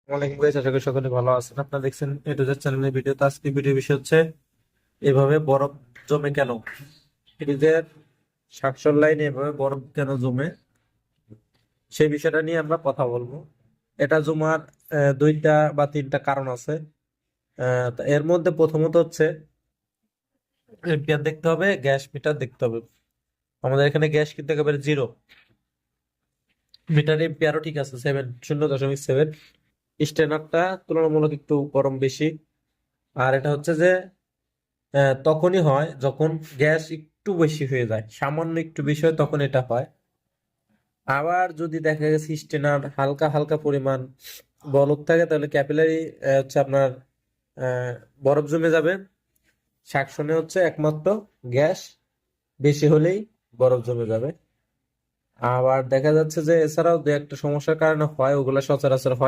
ওয়ালাইকুম ভাই, আশা করি সকলে ভালো আছেন। আপনারা দেখছেন এ টু জেড চ্যানেলের ভিডিও। তো আজকে ভিডিও বিষয় হচ্ছে এভাবে বরফ জমে কেন, ফ্রিজের সাকশন লাইনে এভাবে বরফ কেন জমে, সেই বিষয়টা নিয়ে আমরা কথা বলবো। এটা জমার দুইটা বা তিনটা কারণ আছে। তো এর মধ্যে প্রথমত হচ্ছে এম্পিয়ার দেখতে হবে, গ্যাস মিটার দেখতে হবে। আমাদের এখানে গ্যাস কিন্তু একেবারে জিরো, মিটার এম্পিয়ারও ঠিক আছে 0.7। স্ট্যান্ডার্ডটা তুলনামূলক একটু গরম বেশি। আর এটা হচ্ছে যে তখনই হয় যখন গ্যাস একটু বেশি হয়ে যায়, সামান্য একটু বেশি হয় তখন এটা হয়। আবার যদি দেখা গেছে স্টেনার হালকা হালকা পরিমাণ বরফ থাকে, তাহলে ক্যাপিলারি হচ্ছে আপনার বরফ জমে যাবে। সাকশনে হচ্ছে একমাত্র গ্যাস বেশি হলেই বরফ জমে যাবে। আবার দেখা যাচ্ছে যে এছাড়াও দু একটা সমস্যার কারণে হয়, ওগুলা সচরাচর হয়।